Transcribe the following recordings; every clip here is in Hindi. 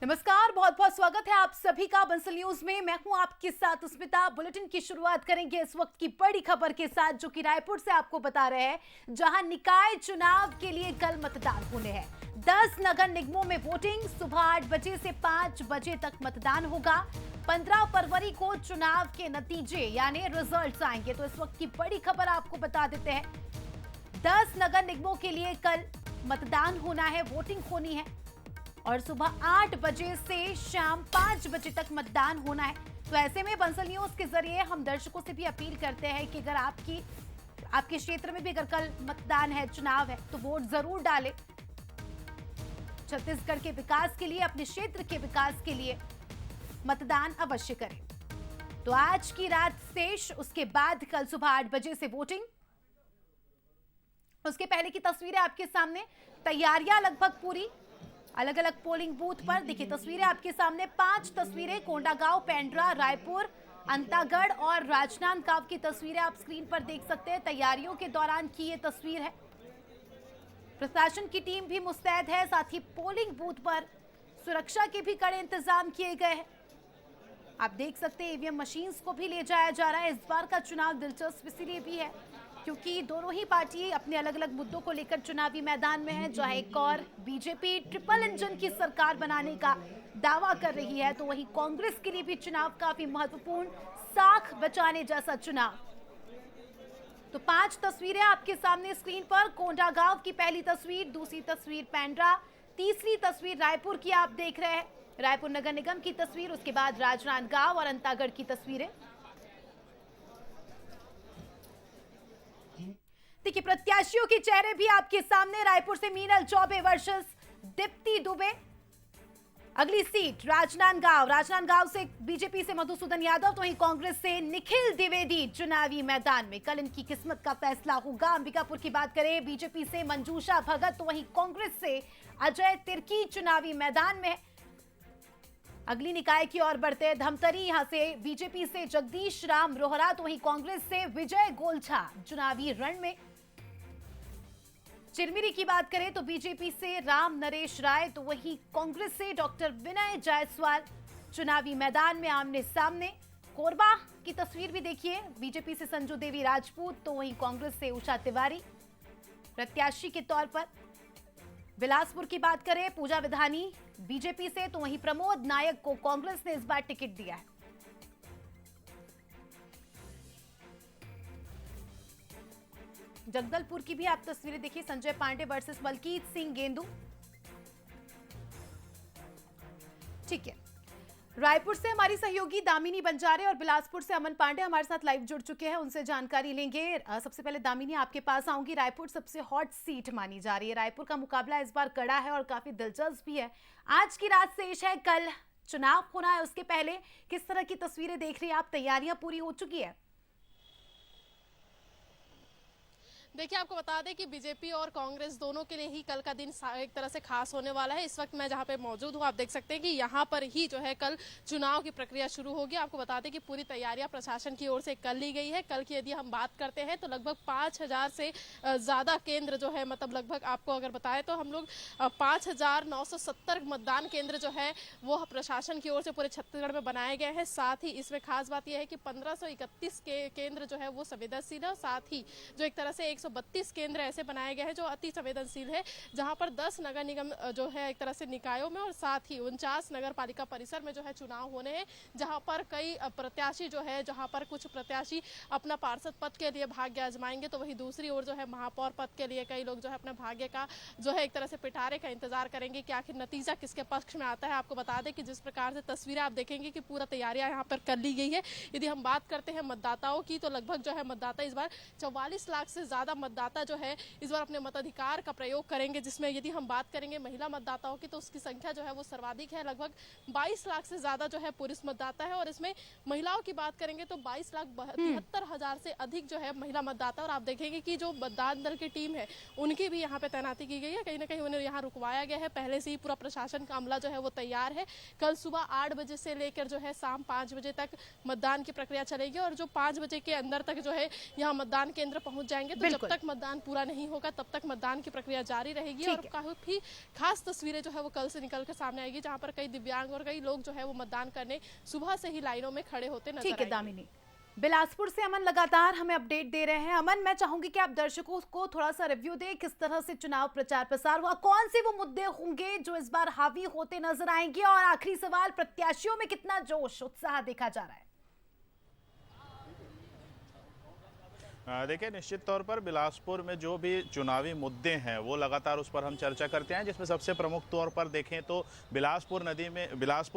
नमस्कार, बहुत बहुत स्वागत है आप सभी का बंसल न्यूज में। मैं हूं आपके साथ स्मिता। बुलेटिन की शुरुआत करेंगे इस वक्त की बड़ी खबर के साथ, जो कि रायपुर से आपको बता रहे हैं, जहां निकाय चुनाव के लिए कल मतदान होने हैं। 10 नगर निगमों में वोटिंग। सुबह 8 बजे से 5 बजे तक मतदान होगा। 15 फरवरी को चुनाव के नतीजे यानी रिजल्ट्स आएंगे। तो इस वक्त की बड़ी खबर आपको बता देते हैं, 10 नगर निगमों के लिए कल मतदान होना है, वोटिंग होनी है और सुबह 8 बजे से शाम 5 बजे तक मतदान होना है। तो ऐसे में बंसल न्यूज के जरिए हम दर्शकों से भी अपील करते हैं कि अगर आपके क्षेत्र में भी अगर कल मतदान है, चुनाव है, तो वोट जरूर डालें। छत्तीसगढ़ के विकास के लिए, अपने क्षेत्र के विकास के लिए मतदान अवश्य करें। तो आज की रात शेष, उसके बाद कल सुबह 8 बजे से वोटिंग। उसके पहले की तस्वीरें आपके सामने। तैयारियां लगभग पूरी। अलग अलग पोलिंग बूथ पर देखिए तस्वीरें आपके सामने। 5 तस्वीरें कोंडागांव, पेंड्रा, रायपुर, अंतागढ़ और राजनांदगांव की तस्वीरें आप स्क्रीन पर देख सकते हैं। तैयारियों के दौरान की ये तस्वीर है। प्रशासन की टीम भी मुस्तैद है, साथ ही पोलिंग बूथ पर सुरक्षा के भी कड़े इंतजाम किए गए हैं। आप देख सकते हैं ईवीएम मशीन्स को भी ले जाया जा रहा है। इस बार का चुनाव दिलचस्प इसलिए भी है क्योंकि दोनों ही पार्टी अपने अलग अलग मुद्दों को लेकर चुनावी मैदान में है। जहां एक और बीजेपी ट्रिपल इंजन की सरकार बनाने का दावा कर रही है, तो वहीं कांग्रेस के लिए भी चुनाव काफी महत्वपूर्ण, साख बचाने जैसा चुनाव। तो 5 तस्वीरें आपके सामने स्क्रीन पर। कोंडागांव की पहली तस्वीर, दूसरी तस्वीर पेंड्रा, तीसरी तस्वीर रायपुर की आप देख रहे हैं, रायपुर नगर निगम की तस्वीर, उसके बाद राजनांदगांव और अंतागढ़ की तस्वीरें। देखिए प्रत्याशियों के चेहरे भी आपके सामने। रायपुर से मीनल चौबे वर्सेस दीप्ति दुबे। अगली सीट राजनांदगांव से बीजेपी से मधुसूदन यादव, तो वहीं कांग्रेस से निखिल द्विवेदी चुनावी मैदान में। कल इनकी किस्मत का फैसला होगा। अंबिकापुर की बात करें, बीजेपी से मंजूषा भगत, तो वहीं कांग्रेस से अजय तिर्की चुनावी मैदान में। अगली निकाय की ओर बढ़ते धमतरी, यहां से बीजेपी से जगदीश राम रोहरा, तो वहीं कांग्रेस से विजय गोलछा चुनावी रण में। चिरमिरी की बात करें तो बीजेपी से राम नरेश राय, तो वहीं कांग्रेस से डॉक्टर विनय जायसवाल चुनावी मैदान में आमने सामने। कोरबा की तस्वीर भी देखिए, बीजेपी से संजू देवी राजपूत, तो वहीं कांग्रेस से उषा तिवारी प्रत्याशी के तौर पर। बिलासपुर की बात करें, पूजा विधानी बीजेपी से, तो वहीं प्रमोद नायक को कांग्रेस ने इस बार टिकट दिया है। जगदलपुर की भी आप तस्वीरें देखिए, संजय पांडे वर्सेस मलकीत सिंह गेंदू। ठीक है, रायपुर से हमारी सहयोगी दामिनी बंजारे और बिलासपुर से अमन पांडे हमारे साथ लाइव जुड़ चुके हैं, उनसे जानकारी लेंगे। सबसे पहले दामिनी आपके पास आऊंगी। रायपुर सबसे हॉट सीट मानी जा रही है। रायपुर का मुकाबला इस बार कड़ा है और काफी दिलचस्प भी है। आज की रात शेष है, कल चुनाव होना है। उसके पहले किस तरह की तस्वीरें देख रही हैं आप? तैयारियां पूरी हो चुकी है? देखिए, आपको बता दें कि बीजेपी और कांग्रेस दोनों के लिए ही कल का दिन एक तरह से खास होने वाला है। इस वक्त मैं जहां पे मौजूद हूं, आप देख सकते हैं कि यहां पर ही जो है कल चुनाव की प्रक्रिया शुरू होगी। आपको बता दें कि पूरी तैयारियां प्रशासन की ओर से कर ली गई है। कल की यदि हम बात करते हैं तो लगभग 5000 से ज़्यादा केंद्र जो है, मतलब लगभग आपको अगर बताएं तो हम लोग 5970 मतदान केंद्र जो है वो प्रशासन की ओर से पूरे छत्तीसगढ़ में बनाए गए हैं। साथ ही इसमें खास बात यह है कि 1531 के केंद्र जो है वो संवेदनशील है, और साथ ही जो एक तरह से 132 केंद्र ऐसे बनाए गए हैं जो अति संवेदनशील है, जहां पर 10 नगर निगम जो है एक तरह से निकायों में, और साथ ही 49 नगर पालिका परिसर में जो है चुनाव होने हैं, जहां पर कई प्रत्याशी जो है, जहां पर कुछ प्रत्याशी अपना पार्षद पद के लिए भाग्य आजमाएंगे, तो वहीं दूसरी ओर जो है महापौर पद के लिए कई लोग जो है अपने भाग्य का जो है एक तरह से पिटारे का इंतजार करेंगे कि आखिर नतीजा किसके पक्ष में आता है। आपको बता दें कि जिस प्रकार से तस्वीरें आप देखेंगे कि पूरा तैयारियां यहाँ पर कर ली गई है। यदि हम बात करते हैं मतदाताओं की, तो लगभग जो है मतदाता इस बार 44 लाख से ज्यादा मतदाता जो है इस बार अपने मताधिकार का प्रयोग करेंगे, जिसमें यदि हम बात करेंगे महिला मतदाताओं की तो उसकी संख्या जो है वो सर्वाधिक है। लगभग 22 लाख से ज्यादा जो है पुरुष मतदाता है, और इसमें महिलाओं की बात करेंगे तो 22,73,000 से अधिक जो है महिला मतदाता। और आप देखेंगे कि जो मतदान दल की टीम है उनकी भी यहाँ पे तैनाती की गई है। कहीं ना कहीं उन्हें यहाँ रुकवाया गया है। पहले से ही पूरा प्रशासन का अमला जो है वो तैयार है। कल सुबह 8 बजे से लेकर जो है शाम 5 बजे तक मतदान की प्रक्रिया चलेगी, और जो 5 बजे के अंदर तक जो है यहाँ मतदान केंद्र पहुंच जाएंगे तो जब बिल्कुल। तक मतदान पूरा नहीं होगा तब तक मतदान की प्रक्रिया जारी रहेगी ठीक और है। काफी खास तस्वीरें जो है वो कल से निकल कर सामने आएगी, जहां पर कई दिव्यांग और कई लोग जो है वो मतदान करने सुबह से ही लाइनों में खड़े होते नजर ठीक है आएंगे। दामिनी। बिलासपुर से अमन लगातार हमें अपडेट दे रहे हैं। अमन, मैं चाहूंगी कि आप दर्शकों को थोड़ा सा रिव्यू दें, किस तरह से चुनाव प्रचार प्रसार हुआ, कौन से वो मुद्दे होंगे जो इस बार हावी होते नजर आएंगे, और आखिरी सवाल, प्रत्याशियों में कितना जोश उत्साह देखा जा रहा है? देखिए, निश्चित तौर पर बिलासपुर में जो भी चुनावी मुद्दे हैं वो लगातार उस पर हम चर्चा करते हैं, जिसमें सबसे प्रमुख तौर पर देखें तो बिलासपुर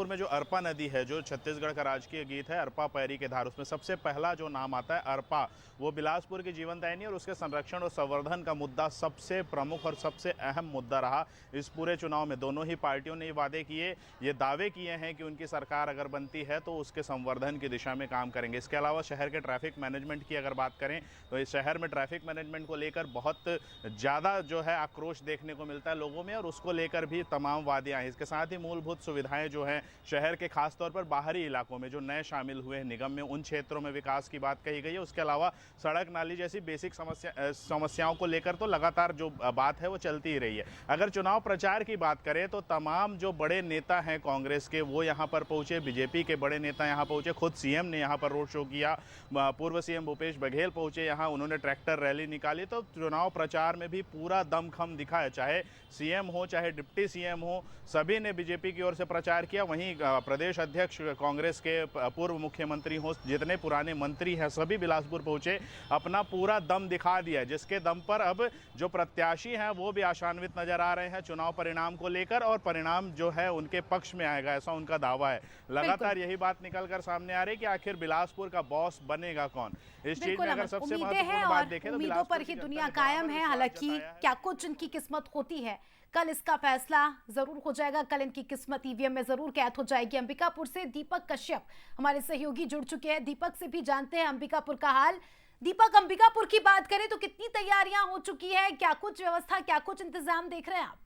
में जो अरपा नदी है, जो छत्तीसगढ़ का राजकीय गीत है अरपा पैरी के धार, उसमें सबसे पहला जो नाम आता है अरपा, वो बिलासपुर की जीवनदायिनी और उसके संरक्षण और संवर्धन का मुद्दा सबसे प्रमुख और सबसे अहम मुद्दा रहा इस पूरे चुनाव में। दोनों ही पार्टियों ने ये दावे किए हैं कि उनकी सरकार अगर बनती है तो उसके संवर्धन की दिशा में काम करेंगे। इसके अलावा शहर के ट्रैफिक मैनेजमेंट की अगर बात करें तो इस शहर में ट्रैफिक मैनेजमेंट को लेकर बहुत ज़्यादा जो है आक्रोश देखने को मिलता है लोगों में, और उसको लेकर भी तमाम वादियाँ हैं। इसके साथ ही मूलभूत सुविधाएं जो हैं शहर के खासतौर पर बाहरी इलाकों में जो नए शामिल हुए हैं निगम में, उन क्षेत्रों में विकास की बात कही गई है। उसके अलावा सड़क नाली जैसी बेसिक समस्याओं को लेकर तो लगातार जो बात है वो चलती ही रही है। अगर चुनाव प्रचार की बात करें तो तमाम जो बड़े नेता हैं कांग्रेस के वो यहाँ पर पहुंचे, बीजेपी के बड़े नेता यहाँ पहुंचे, खुद सीएम ने यहाँ पर रोड शो किया, पूर्व सीएम भूपेश बघेल पहुंचे यहाँ, उन्होंने ट्रैक्टर रैली निकाली। तो चुनाव प्रचार में भी पूरा दमखम दिखा है, चाहे सीएम हो चाहे डिप्टी सीएम हो, सभी ने बीजेपी की ओर से प्रचार किया। वहीं प्रदेश अध्यक्ष कांग्रेस के पूर्व मुख्यमंत्री हो, जितने पुराने मंत्री हैं सभी बिलासपुर पहुंचे, अपना पूरा दम दिखा दिया, जिसके दम पर अब जो प्रत्याशी हैं वो भी आशान्वित नजर आ रहे हैं चुनाव परिणाम को लेकर, और परिणाम जो है उनके पक्ष में आएगा ऐसा उनका दावा है। लगातार यही बात निकल कर सामने आ रही है कि आखिर बिलासपुर का बॉस बनेगा कौन। इस चीज में अगर सबसे महत्वपूर्ण बात देखें तो उम्मीदों पर ही दुनिया कायम है। हालांकि क्या कुछ इनकी किस्मत होती है, कल इसका फैसला जरूर हो जाएगा। कल इनकी किस्मत ईवीएम में जरूर कैद हो जाएगी। अंबिकापुर से दीपक कश्यप हमारे सहयोगी जुड़ चुके हैं। दीपक से भी जानते हैं अंबिकापुर का हाल। दीपक, अंबिकापुर की बात करें तो कितनी तैयारियां हो चुकी है, क्या कुछ व्यवस्था, क्या कुछ इंतजाम देख रहे हैं आप?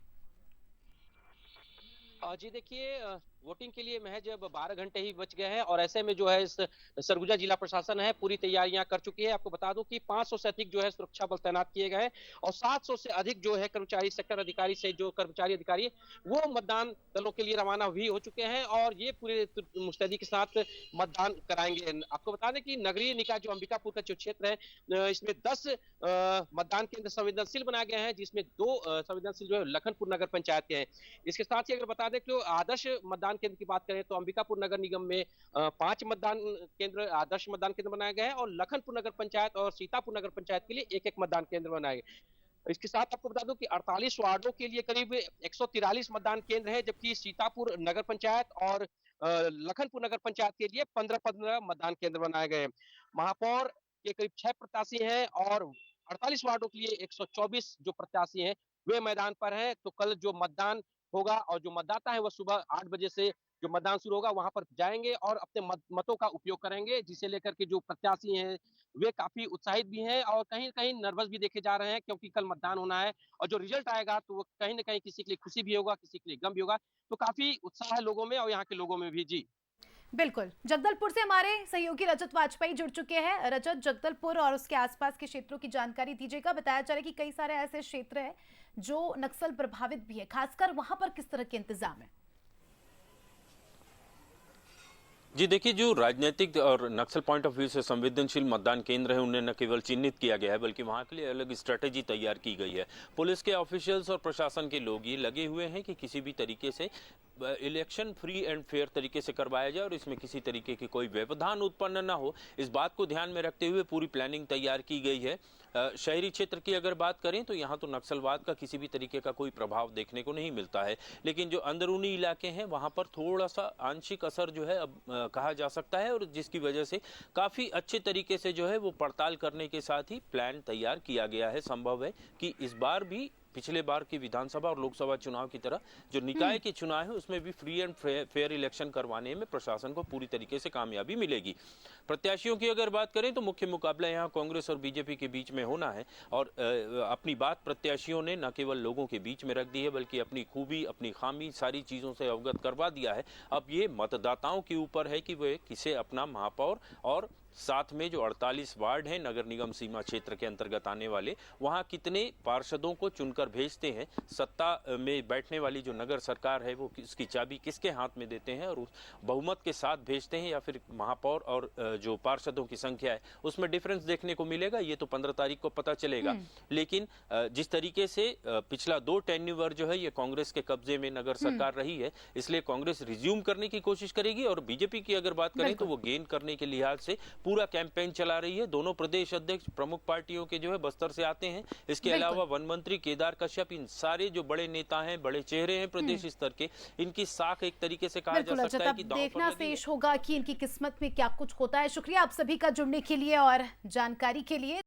जी देखिए, वोटिंग के लिए महज अब 12 घंटे ही बच गए हैं और ऐसे में जो है इस सरगुजा जिला प्रशासन है पूरी तैयारियां कर चुकी है। आपको बता दूं कि 500 से अधिक जो है सुरक्षा बल तैनात किए गए हैं और 700 से अधिक जो है कर्मचारी, सेक्टर अधिकारी से जो कर्मचारी अधिकारी वो मतदान दलों के लिए रवाना भी हो चुके हैं और ये पूरे मुस्तैदी के साथ मतदान कराएंगे। आपको बता दें कि नगरीय निकाय जो अंबिकापुर का जो क्षेत्र है इसमें 10 मतदान केंद्र संवेदनशील बनाए गए हैं, जिसमें 2 संवेदनशील जो है लखनपुर नगर पंचायत के हैं। इसके साथ ही अगर बता दें कि आदर्श मतदान केंद्र की बात करें तो अंबिकापुर नगर निगम में 5 मतदान केंद्र, आदर्श मतदान केंद्र बनाए गए हैं और लखनपुर नगर पंचायत और सीतापुर नगर पंचायत के लिए एक-एक मतदान केंद्र बनाए गए। इसके साथ आपको बता दूं कि 48 वार्डों के लिए करीब 143 मतदान केंद्र है, जबकि सीतापुर नगर पंचायत और लखनपुर नगर पंचायत के लिए 15-15 मतदान केंद्र बनाए गए। महापौर के करीब 6 प्रत्याशी हैं और 48 वार्डों के लिए 124 जो प्रत्याशी हैं वे मैदान पर हैं। तो कल जो मतदान होगा और जो मतदाता है वो सुबह 8 बजे से जो मतदान शुरू होगा वहां पर जाएंगे और अपने मतों का उपयोग करेंगे, जिसे लेकर के जो प्रत्याशी हैं वे काफी उत्साहित भी हैं और कहीं कहीं नर्वस भी देखे जा रहे हैं, क्योंकि कल मतदान होना है और जो रिजल्ट आएगा तो वो कहीं ना कहीं किसी के लिए खुशी भी होगा, किसी के लिए गम भी होगा। तो काफी उत्साह है लोगों में और यहाँ के लोगों में भी। जी बिल्कुल। जगदलपुर से हमारे सहयोगी रजत वाजपेयी जुड़ चुके हैं। रजत, जगदलपुर और उसके आसपास के क्षेत्रों की जानकारी दीजिएगा। बताया जा रहा है कि कई सारे ऐसे क्षेत्र हैं जो नक्सल प्रभावित भी है, खासकर वहां पर किस तरह के इंतजाम है? जी देखिए, जो राजनीतिक और नक्सल पॉइंट ऑफ व्यू से संवेदनशील मतदान केंद्र है उन्हें न केवल चिन्हित किया गया है बल्कि वहां के लिए अलग स्ट्रेटेजी तैयार की गई है। पुलिस के ऑफिशियल्स और प्रशासन के लोग ये लगे हुए हैं कि किसी भी तरीके से इलेक्शन फ्री एंड फेयर तरीके से करवाया जाए और इसमें किसी तरीके की कोई व्यवधान उत्पन्न न हो, इस बात को ध्यान में रखते हुए पूरी प्लानिंग तैयार की गई है। शहरी क्षेत्र की अगर बात करें तो यहाँ तो नक्सलवाद का किसी भी तरीके का कोई प्रभाव देखने को नहीं मिलता है, लेकिन जो अंदरूनी इलाके हैं वहाँ पर थोड़ा सा आंशिक असर जो है अब कहा जा सकता है, और जिसकी वजह से काफ़ी अच्छे तरीके से जो है वो पड़ताल करने के साथ ही प्लान तैयार किया गया है। संभव है कि इस बार भी पिछले बार की विधानसभा और लोकसभा चुनाव की तरह जो निकाय के चुनाव है उसमें भी फ्री एंड फेयर इलेक्शन करवाने में प्रशासन को पूरी तरीके से कामयाबी मिलेगी। प्रत्याशियों की अगर बात करें तो मुख्य मुकाबला यहाँ कांग्रेस और बीजेपी के बीच में होना है और अपनी बात प्रत्याशियों ने न केवल लोगों के बीच में रख दी है बल्कि अपनी खूबी, अपनी खामी, सारी चीज़ों से अवगत करवा दिया है। अब ये मतदाताओं के ऊपर है कि वे किसे अपना महापौर और साथ में जो 48 वार्ड हैं नगर निगम सीमा क्षेत्र के अंतर्गत आने वाले, वहां कितने पार्षदों को चुनकर भेजते हैं, सत्ता में बैठने वाली जो नगर सरकार है वो इसकी चाबी किसके हाथ में देते हैं और उस बहुमत के साथ भेजते हैं या फिर महापौर और जो पार्षदों की संख्या है उसमें डिफरेंस देखने को मिलेगा। ये तो 15 तारीख को पता चलेगा। लेकिन जिस तरीके से पिछला 2 टेन्यूअर जो है ये कांग्रेस के कब्जे में नगर सरकार रही है, इसलिए कांग्रेस रिज्यूम करने की कोशिश करेगी। और बीजेपी की अगर बात करें तो वो गेन करने के लिहाज से पूरा कैंपेन चला रही है। दोनों प्रदेश अध्यक्ष प्रमुख पार्टियों के जो है बस्तर से आते हैं। इसके अलावा वन मंत्री केदार कश्यप, इन सारे जो बड़े नेता हैं, बड़े चेहरे हैं प्रदेश स्तर के, इनकी साख एक तरीके से कहा जा सकता है कि दांव पर देखना लगी है। शेष होगा कि इनकी किस्मत में क्या कुछ होता है। शुक्रिया आप सभी का जुड़ने के लिए और जानकारी के लिए।